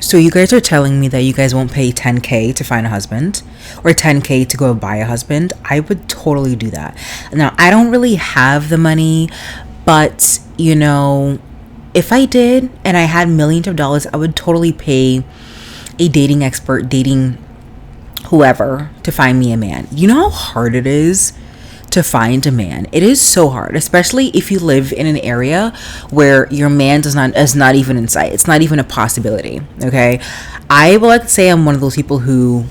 So you guys are telling me that you guys won't pay 10K to find a husband or 10K to go buy a husband? I would totally do that. Now, I don't really have the money, but if I did and I had millions of dollars, I would totally pay a dating expert, dating whoever, to find me a man. You know how hard it is to find a man? It is so hard, especially if you live in an area where your man is not even in sight. It's not even a possibility. Okay, I would like to say I'm one of those people who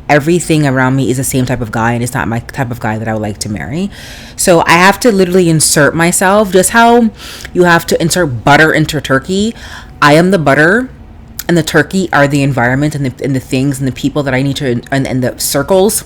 everything around me is the same type of guy, and it's not my type of guy that I would like to marry. So I have to literally insert myself, just how you have to insert butter into turkey. I am the butter, and the turkey are the environment and the things and the people that I need to, and the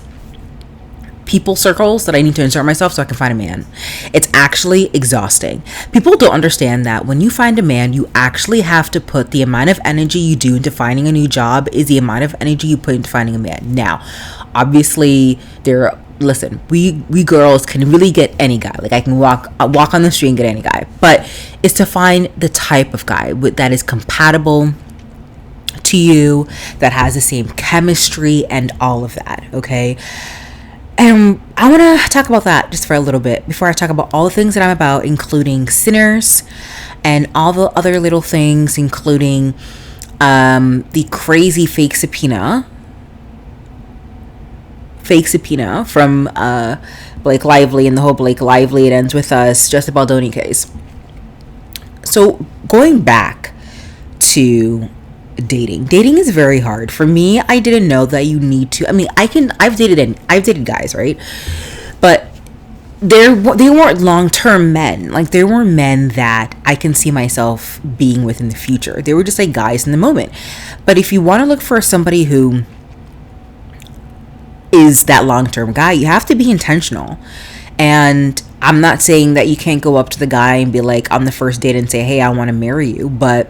people circles that I need to insert myself so I can find a man. It's actually exhausting. People don't understand that when you find a man, you actually have to put the amount of energy you do into finding a new job is the amount of energy you put into finding a man. Now, obviously, we girls can really get any guy. Like, I can walk on the street and get any guy, but it's to find the type of guy that is compatible to you, that has the same chemistry and all of that. Okay. And I want to talk about that just for a little bit before I talk about all the things that I'm about, including Sinners and all the other little things, including the crazy fake subpoena from Blake Lively and the whole Blake Lively It Ends With Us, just a Baldoni case. So going back to dating is very hard for me. I didn't know that you need to, I've dated guys, right? But they weren't long-term men. Like, they were men that I can see myself being with in the future. They were just like guys in the moment. But if you want to look for somebody who is that long-term guy, you have to be intentional. And I'm not saying that you can't go up to the guy and be like on the first date and say, hey, I want to marry you, but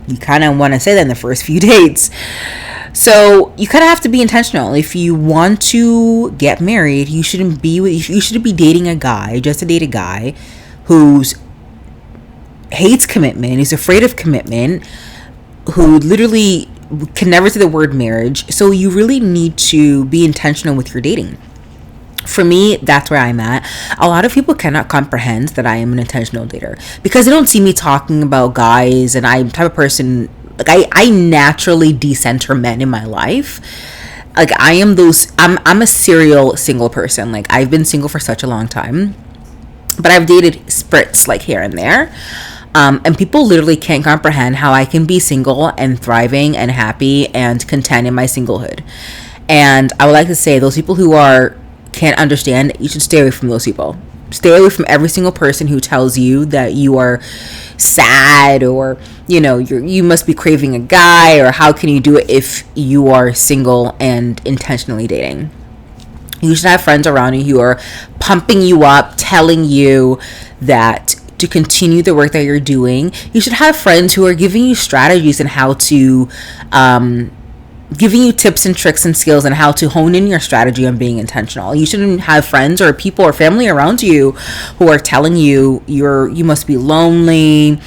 you kind of want to say that in the first few dates. So you kind of have to be intentional. If you want to get married, you shouldn't be dating a guy just to date a guy who's hates commitment, who's afraid of commitment, who literally can never say the word marriage. So you really need to be intentional with your dating. For me, that's where I'm at. A lot of people cannot comprehend that I am an intentional dater because they don't see me talking about guys, and I'm the type of person, like, I naturally decenter men in my life. Like, I'm a serial single person. Like, I've been single for such a long time, but I've dated spurts like here and there. And people literally can't comprehend how I can be single and thriving and happy and content in my singlehood. And I would like to say, those people who can't understand, you should stay away from those people. Stay away from every single person who tells you that you are sad, or you must be craving a guy, or how can you do it if you are single and intentionally dating. You should have friends around you who are pumping you up, telling you that to continue the work that you're doing. You should have friends who are giving you strategies and how to giving you tips and tricks and skills on how to hone in your strategy on being intentional. You shouldn't have friends or people or family around you who are telling you you must be lonely,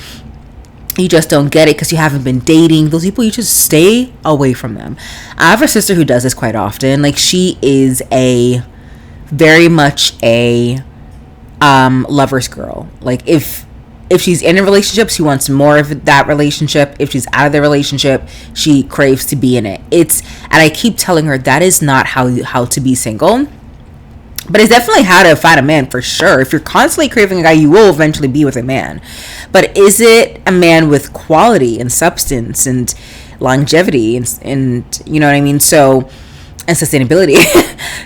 you just don't get it because you haven't been dating. Those people, you should stay away from them. I have a sister who does this quite often. Like, she is very much a lover's girl. Like, if she's in a relationship, she wants more of that relationship. If she's out of the relationship, she craves to be in it. And I keep telling her that is not how to be single. But it's definitely how to find a man, for sure. If you're constantly craving a guy, you will eventually be with a man. But is it a man with quality and substance and longevity and you know what I mean? So, and sustainability.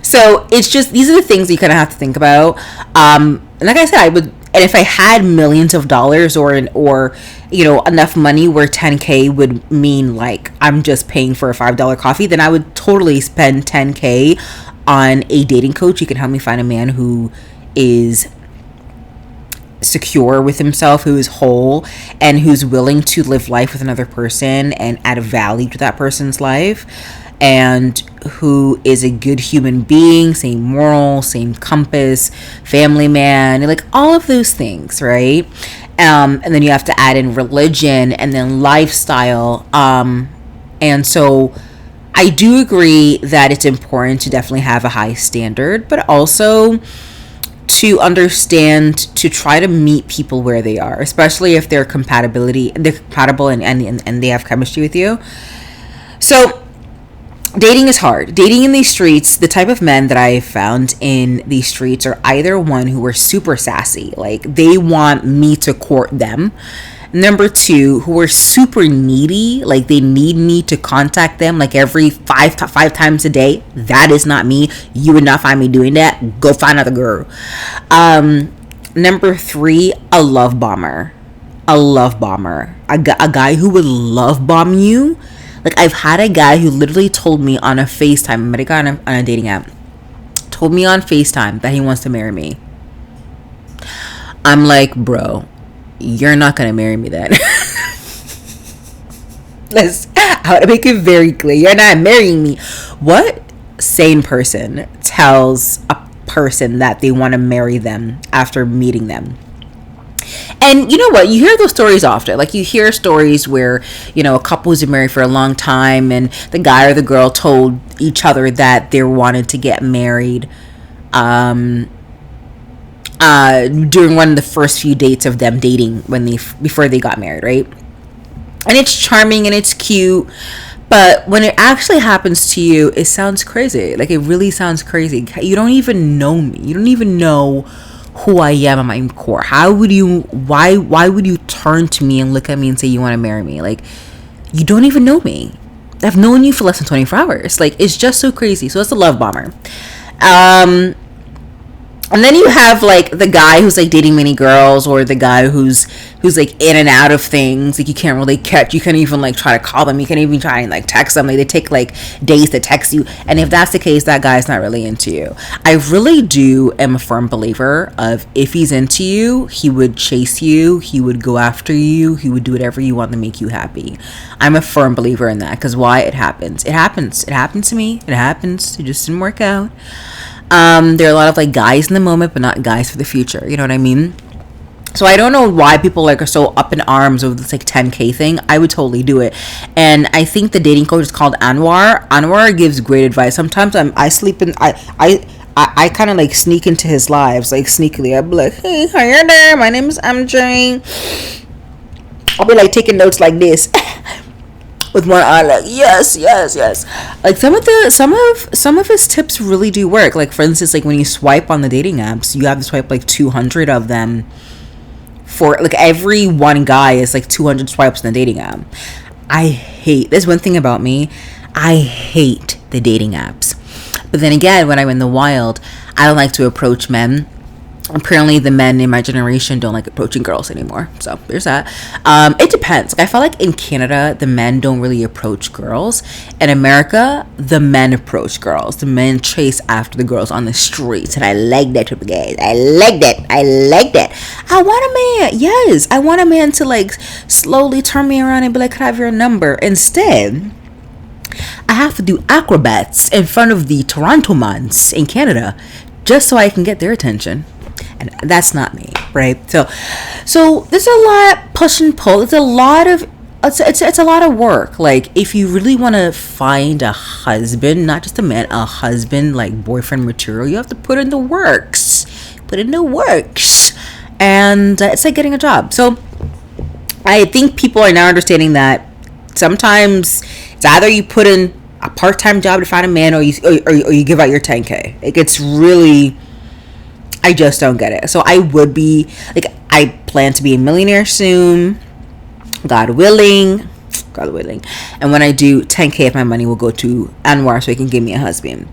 So it's just, these are the things you kind of have to think about. And like I said, and if I had millions of dollars or enough money where 10K would mean like I'm just paying for a $5 coffee, then I would totally spend 10K on a dating coach who can help me find a man who is secure with himself, who is whole, and who's willing to live life with another person and add value to that person's life, and who is a good human being, same moral, same compass, family man, like all of those things, right? And then you have to add in religion and then lifestyle. And so I do agree that it's important to definitely have a high standard, but also to understand to try to meet people where they are, especially if they're compatible and they have chemistry with you. So dating is hard. Dating in these streets, the type of men that I found in these streets are either one who are super sassy, like they want me to court them. Number two, who are super needy, like they need me to contact them like every five times a day. That is not me. You would not find me doing that. Go find another girl. Number three, a love bomber. A guy who would love bomb you. Like I've had a guy who literally told me on a FaceTime, I met a guy on a dating app, told me on FaceTime that he wants to marry me. I'm like, bro, you're not gonna marry me then. I want to make it very clear, you're not marrying me. What sane person tells a person that they want to marry them after meeting them? And you know what? You hear those stories often. Like you hear stories where, a couple who's been married for a long time and the guy or the girl told each other that they wanted to get married during one of the first few dates of them dating before they got married, right? And it's charming and it's cute, but when it actually happens to you, it sounds crazy. Like it really sounds crazy. You don't even know me. You don't even know who I am at my core. Why would you turn to me and look at me and say you want to marry me? Like, you don't even know me. I've known you for less than 24 hours. Like, it's just so crazy. So it's a love bomber. And then you have like the guy who's like dating many girls, or the guy who's like in and out of things. Like you can't really catch. You can't even like try to call them. You can't even try and like text them. Like they take like days to text you. And if that's the case, that guy's not really into you. I really am a firm believer of if he's into you, he would chase you. He would go after you. He would do whatever you want to make you happy. I'm a firm believer in that because why? It happens. It happens. It happened to me. It happens. It just didn't work out. There are a lot of like guys in the moment, but not guys for the future. You know what I mean? So I don't know why people like are so up in arms over this like 10K thing. I would totally do it. And I think the dating coach is called Anwar. Anwar gives great advice. Sometimes I kind of like sneak into his lives, like sneakily. I'll be like, hey, how you there? My name is MJ. I'll be like taking notes like this. With one eye, like yes. Like some of his tips really do work. Like for instance, like when you swipe on the dating apps, you have to swipe like 200 of them. For like every one guy is like 200 swipes in the dating app. There's one thing about me, I hate the dating apps. But then again, when I'm in the wild, I don't like to approach men. Apparently the men in my generation don't like approaching girls anymore, so there's that. It depends. Like I feel like in Canada the men don't really approach girls. In America the men approach girls. The men chase after the girls on the streets, and I like that type of guys. I like that. I want a man. Yes, I want a man to like slowly turn me around and be like, "Can I have your number?" Instead I have to do acrobats in front of the Toronto mans in Canada just so I can get their attention. And that's not me, right? So there's a lot push and pull. It's a lot of work. Like if you really want to find a husband, not just a man, a husband, like boyfriend material, you have to put in the works. And it's like getting a job. So I think people are now understanding that sometimes it's either you put in a part-time job to find a man, or you give out your 10K. Like it's really, I just don't get it. So I would be like, I plan to be a millionaire soon, God willing. And when I do 10K of my money will go to Anwar so he can give me a husband.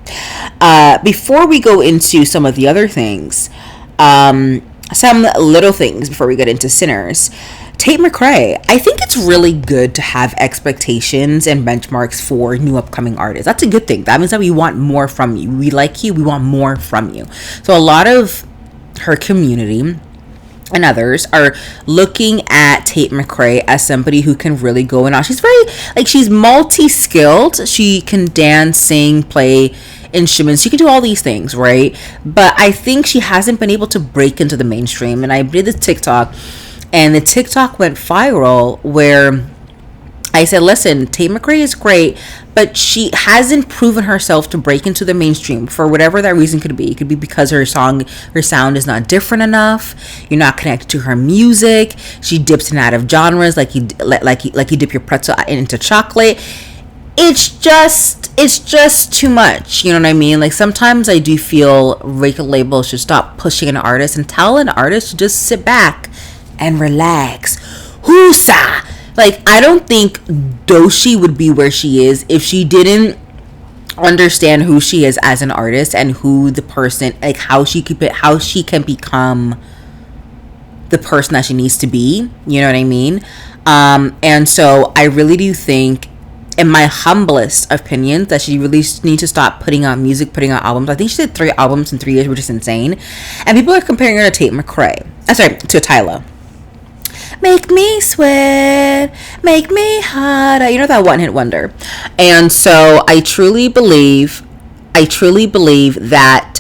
Before we go into some of the other things, some little things before we get into sinners. Tate McRae, I think it's really good to have expectations and benchmarks for new upcoming artists. That's a good thing. That means that we want more from you. We like you. We want more from you. So a lot of her community and others are looking at Tate McRae as somebody who can really go and out. She's very, like, she's multi-skilled. She can dance, sing, play instruments. She can do all these things, right? But I think she hasn't been able to break into the mainstream. And I did this TikTok And the TikTok went viral where I said, listen, Tate McRae is great, but she hasn't proven herself to break into the mainstream for whatever that reason could be. It could be because her sound is not different enough. You're not connected to her music. She dips in and out of genres like you dip your pretzel into chocolate. It's just too much. You know what I mean? Like, sometimes I do feel record labels should stop pushing an artist and tell an artist to just sit back and relax. Hoosa! Like, I don't think Doechii would be where she is if she didn't understand who she is as an artist and who the person, like, how she can become the person that she needs to be. You know what I mean? And so I really do think, in my humblest opinion, that she really needs to stop putting out music, putting out albums. I think she did 3 albums in 3 years, which is insane. And people are comparing her to Tate McRae. To Tyla. Make me sweat, make me hotter. You know, that one-hit wonder. And so I truly believe that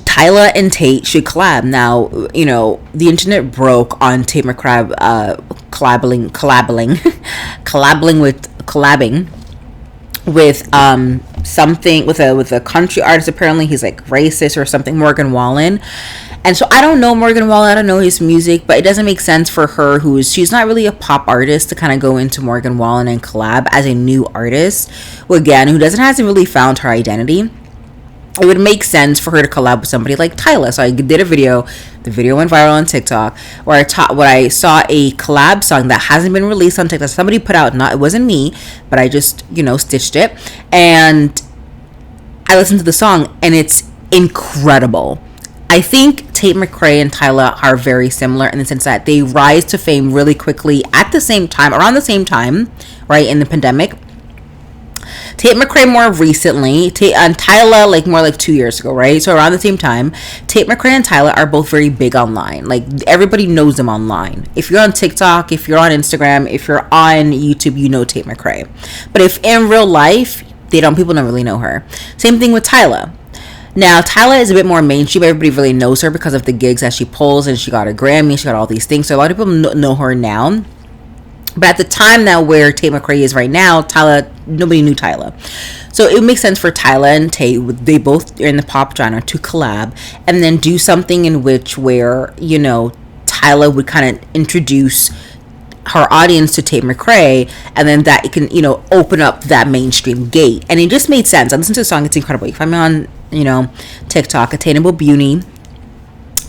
Tyla and Tate should collab. Now, you know, the internet broke on Tate McRae collabing with something with a country artist. Apparently he's like racist or something, Morgan Wallen. And so I don't know Morgan Wallen, I don't know his music, but it doesn't make sense for her, she's not really a pop artist, to kind of go into Morgan Wallen and collab as a new artist, who hasn't really found her identity. It would make sense for her to collab with somebody like Tyla. So I did a video. The video went viral on TikTok where I saw a collab song that hasn't been released on TikTok. Somebody put out, it wasn't me, but I just, stitched it. And I listened to the song and it's incredible. I think Tate McRae and Tyla are very similar in the sense that they rise to fame really quickly around the same time, right, in the pandemic. Tate McRae more recently, and Tyla more like 2 years ago, right? So around the same time, Tate McRae and Tyla are both very big online. Like, everybody knows them online. If you're on TikTok, if you're on Instagram, if you're on YouTube, you know Tate McRae. But if in real life, people don't really know her. Same thing with Tyla. Now, Tyla is a bit more mainstream. Everybody really knows her because of the gigs that she pulls, and she got a Grammy, she got all these things. So a lot of people know her now. But at the time now where Tate McRae is right now, nobody knew Tyla. So it makes sense for Tyla and Tate, they both are in the pop genre, to collab and then do something in which where, Tyla would kind of introduce her audience to Tate McRae, and then that it can, open up that mainstream gate. And it just made sense. I listened to the song, it's incredible. You find me on, TikTok, Attainable Beauty.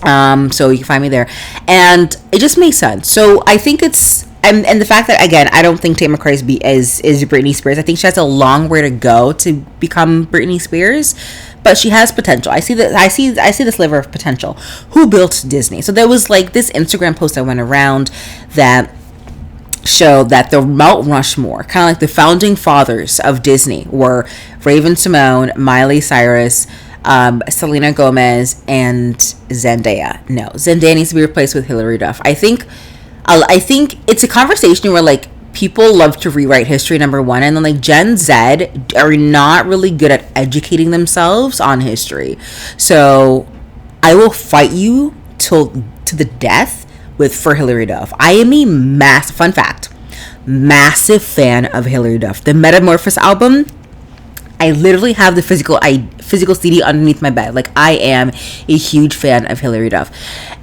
So you can find me there. And it just makes sense. So I think it's, and the fact that, again, I don't think Tate McRae is Britney Spears. I think she has a long way to go to become Britney Spears, but she has potential. I see the sliver of potential. Who built Disney? So there was this Instagram post that went around that showed that the Mount Rushmore, kind of like the founding fathers of Disney, were Raven-Symoné, Miley Cyrus, Selena Gomez, and Zendaya. No, Zendaya needs to be replaced with Hilary Duff. I think it's a conversation where people love to rewrite history, number one, and then Gen Z are not really good at educating themselves on history. So I will fight you to the death for Hilary Duff. I am a massive fan of Hilary Duff. The Metamorphosis album, I literally have the physical CD underneath my bed. I am a huge fan of Hilary Duff.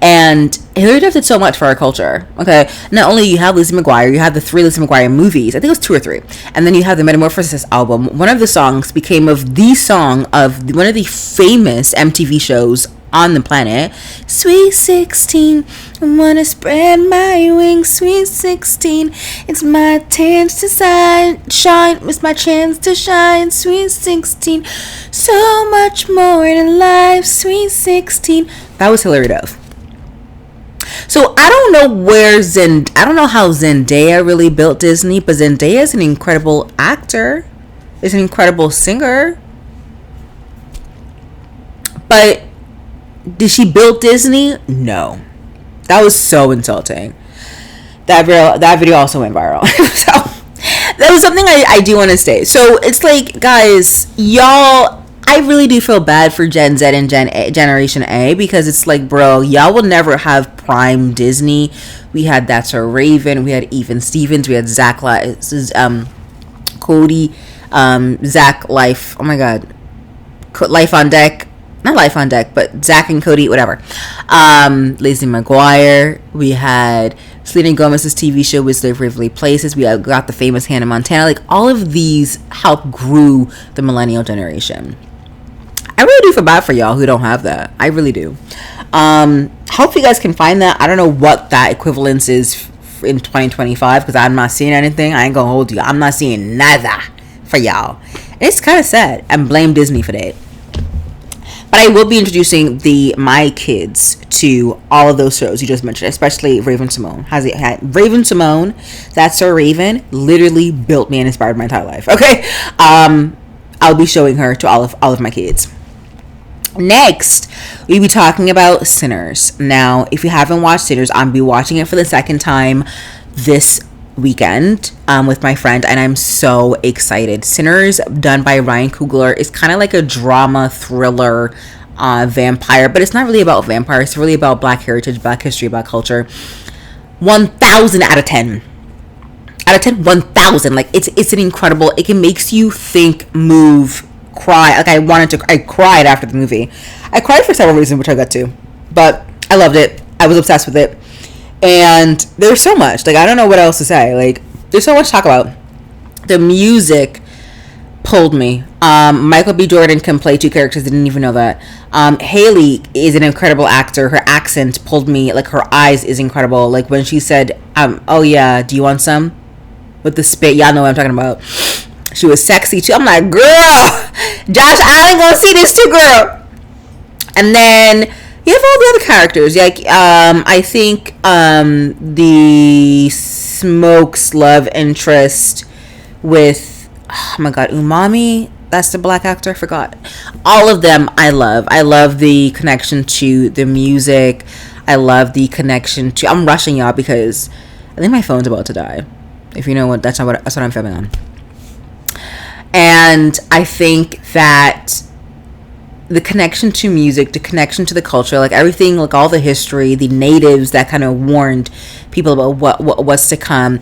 And Hilary Duff did so much for our culture. Okay. Not only you have Lizzie McGuire, you have the 3 Lizzie McGuire movies. I think it was 2 or 3. And then you have the Metamorphosis album. One of the songs became the song of one of the famous MTV shows on the planet. Sweet 16, I wanna spread my wings. Sweet 16, it's my chance to shine. It's my chance to shine. Sweet 16, so much more than life. Sweet 16. That was Hilary Duff. So I don't know how Zendaya really built Disney, but Zendaya is an incredible actor, is an incredible singer. But did she build Disney? No. That was so insulting. That video also went viral. So that was something I do want to say. So it's guys, y'all, I really do feel bad for Gen Z and Generation A, because it's like, bro, y'all will never have prime Disney. We had That's So Raven, we had Even Stevens, we had Cody, Zach Life, oh my god, Life on Deck, not Life on Deck, but Zach and Cody, whatever. Lizzie McGuire, we had Selena Gomez's TV show with Slave Waverly Places, we got the famous Hannah Montana. Like, all of these help grew the millennial generation. I really do feel bad for y'all who don't have that. I really do. Hope you guys can find that. I don't know what that equivalence is in 2025, because I'm not seeing anything. I ain't gonna hold you. I'm not seeing nada for y'all. And it's kind of sad. And blame Disney for that. But I will be introducing my kids to all of those shows you just mentioned, especially Raven Simone. Raven Simone, That's So Raven, literally built me and inspired my entire life. Okay, I'll be showing her to all of my kids. Next, we'll be talking about Sinners. Now, if you haven't watched Sinners, I'll be watching it for the second time this weekend with my friend, and I'm so excited. Sinners, done by Ryan Coogler, is kind of like a drama thriller vampire, but it's not really about vampires. It's really about Black heritage, Black history, Black culture. 1,000 out of 10. Out of 10, 1,000. Like, it's an incredible. It makes you think, move, cry. Like, I cried after the movie. I cried for several reasons, which I got to, but I loved it. I was obsessed with it. And there's so much, like, I don't know what else to say. Like, there's so much to talk about. The music pulled me. Michael B. Jordan can play two characters. I didn't even know that. Haley is an incredible actor. Her accent pulled me. Like, her eyes is incredible. Like, when she said, oh yeah, do you want some? With the spit. Y'all know what I'm talking about. She was sexy too. I'm like, girl, Josh Allen gonna see this too, girl. And then you have all the other characters. Like, I think the Smokes love interest with, oh my god, Umami. That's the Black actor. I forgot. All of them I love. I love the connection to the music. I love the connection to. I'm rushing y'all because I think my phone's about to die. If you know what, that's what I'm filming on. And I think that the connection to music, the connection to the culture, like everything, like all the history, the natives that kind of warned people about what's to come,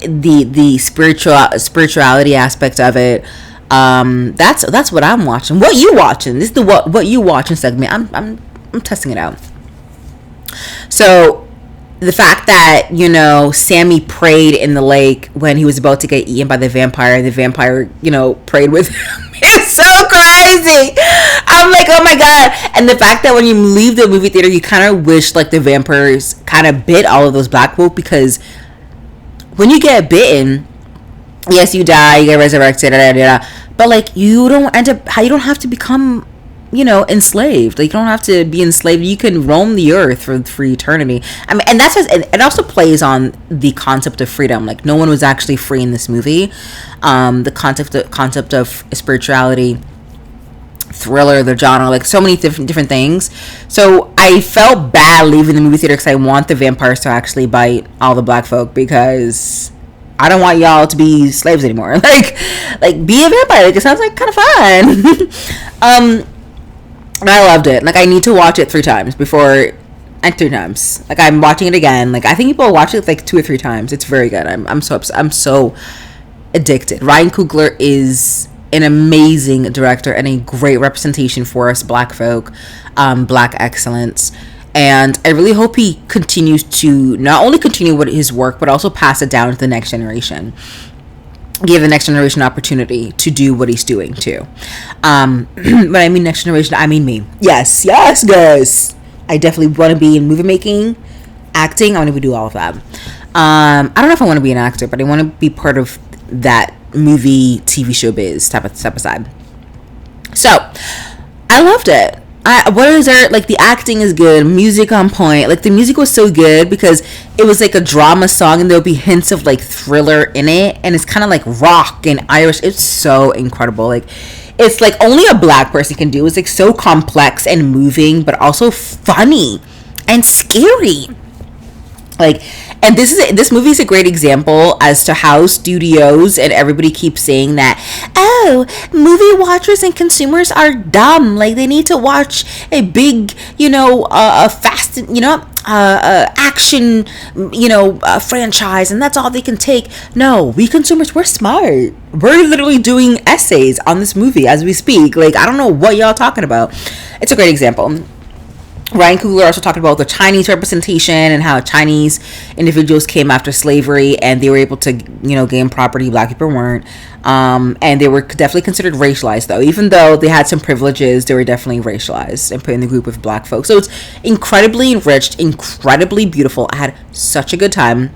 the spirituality aspect of it. That's what I'm watching. What you watching? This is the what you watching segment. I'm testing it out. So the fact that, you know, Sammy prayed in the lake when he was about to get eaten by the vampire, you know, prayed with him. It's so crazy. I'm like, oh my god. And the fact that when you leave the movie theater, you kind of wish like the vampires kind of bit all of those black folk, because when you get bitten, yes, you die, you get resurrected, but like you don't have to become, you know, enslaved. Like, you don't have to be enslaved. You can roam the earth for eternity. I mean, and that's just, it also plays on the concept of freedom. Like, no one was actually free in this movie. The concept of spirituality, thriller, the genre, like so many different things. So I felt bad leaving the movie theater because I want the vampires to actually bite all the black folk, because I don't want y'all to be slaves anymore. Like be a vampire. Like, it sounds like kind of fun. And I loved it. Like, I need to watch it 3 times before, and 3 times. Like, I'm watching it again. Like, I think people watch it like 2 or 3 times. It's very good. I'm so addicted. Ryan Coogler is an amazing director and a great representation for us black folk, black excellence. And I really hope he continues to not only continue with his work, but also pass it down to the next generation. Give the next generation opportunity to do what he's doing too. When I mean next generation, I mean me. Yes, guys. I definitely want to be in movie making, acting. I want to do all of that. I don't know if I want to be an actor, but I want to be part of that movie, TV show biz type of side. So I loved it. What is there? Like, the acting is good, music on point. Like, the music was so good because it was like a drama song, and there'll be hints of like thriller in it, and it's kind of like rock and Irish. It's so incredible. Like, it's like only a black person can do. It's like so complex and moving, but also funny and scary. Like, And this movie is a great example as to how studios and everybody keeps saying that, oh, movie watchers and consumers are dumb, like they need to watch a big, a fast, action, franchise, and that's all they can take. No, we consumers, we're smart. We're literally doing essays on this movie as we speak. Like, I don't know what y'all talking about. It's a great example. Ryan Coogler also talked about the Chinese representation and how Chinese individuals came after slavery and they were able to, gain property Black people weren't. And they were definitely considered racialized, though. Even though they had some privileges, they were definitely racialized and put in the group with Black folks. So it's incredibly enriched, incredibly beautiful. I had such a good time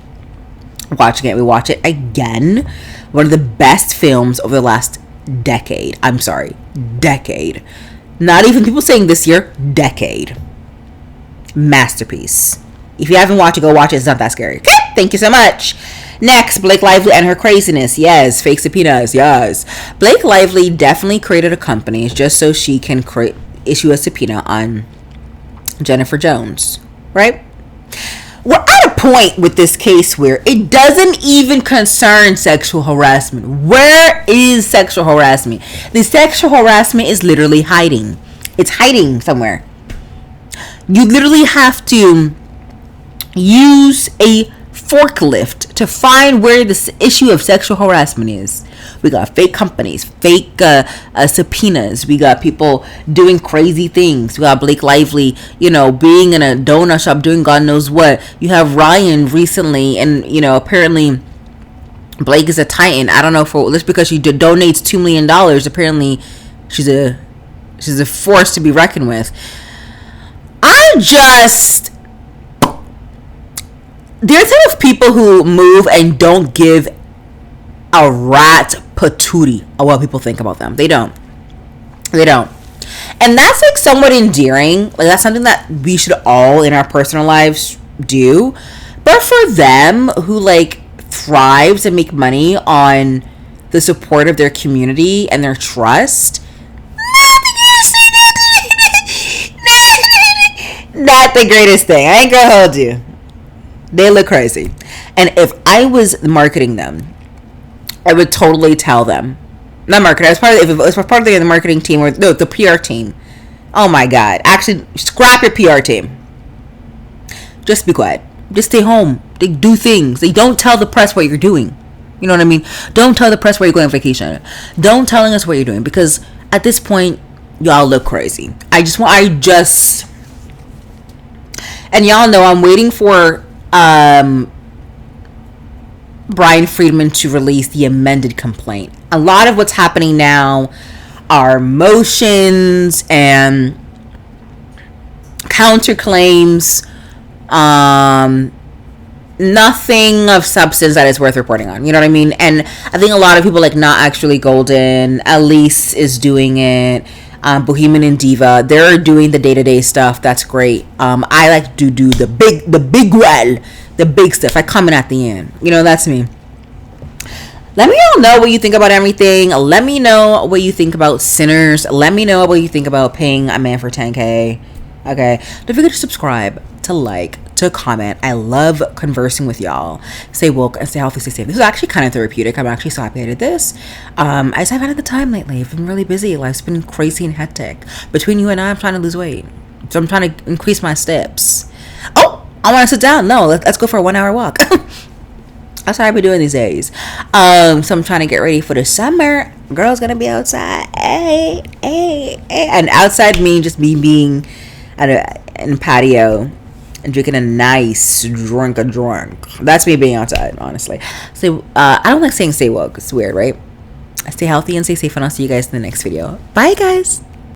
watching it. We watch it again. One of the best films over the last decade. I'm sorry, decade. Not even people saying this year, decade. Masterpiece. If you haven't watched it, go watch it. It's not that scary. Okay, thank you so much. Next, Blake Lively and her craziness. Yes, fake subpoenas. Yes. Blake Lively definitely created a company just so she can issue a subpoena on Jennifer Jones. Right? We're at a point with this case where it doesn't even concern sexual harassment. Where is sexual harassment? The sexual harassment is literally hiding. It's hiding somewhere. You literally have to use a forklift to find where the issue of sexual harassment is. We got fake companies, fake subpoenas. We got people doing crazy things. We got Blake Lively, being in a donut shop doing God knows what. You have Ryan recently, and apparently Blake is a titan. I don't know just because she donates $2 million. Apparently, she's a force to be reckoned with. There are type of people who move and don't give a rat patootie of what people think about them. They don't. And that's like somewhat endearing. Like, that's something that we should all in our personal lives do. But for them who like thrives and make money on the support of their community and their trust, not the greatest thing. I ain't gonna hold you. They look crazy. And if I was marketing them, I would totally tell them. Not marketing. If it was part of the marketing team or no, the PR team. Oh my God. Actually, scrap your PR team. Just be quiet. Just stay home. They do things. They don't tell the press what you're doing. You know what I mean? Don't tell the press where you're going on vacation. Don't telling us what you're doing, because at this point, y'all look crazy. And y'all know I'm waiting for Brian Friedman to release the amended complaint. A lot of what's happening now are motions and counterclaims. Nothing of substance that is worth reporting on. You know what I mean? And I think a lot of people, like Not Actually Golden, Elise is doing it. Bohemian and Diva, they're doing the day-to-day stuff. That's great. I like to do the big stuff. I come in at the end. That's me. Let me all know what you think about everything. Let me know what you think about Sinners. Let me know what you think about paying a man for 10K. Okay, don't forget to subscribe, to like, to comment. I love conversing with y'all. Stay woke and stay healthy, stay safe. This is actually kind of therapeutic. I'm actually so happy I did this. I just haven't had the time lately. I've been really busy. Life's been crazy and hectic. Between you and I'm trying to lose weight. So I'm trying to increase my steps. Oh, I want to sit down. No, let's go for a 1 hour walk. That's what I've been doing these days. So I'm trying to get ready for the summer. Girl's gonna be outside. Hey. And outside means just me being in a patio and drinking a nice drink. That's me being outside, honestly. So I don't like saying stay woke. It's weird, right? Stay healthy and stay safe, and I'll see you guys in the next video. Bye, guys.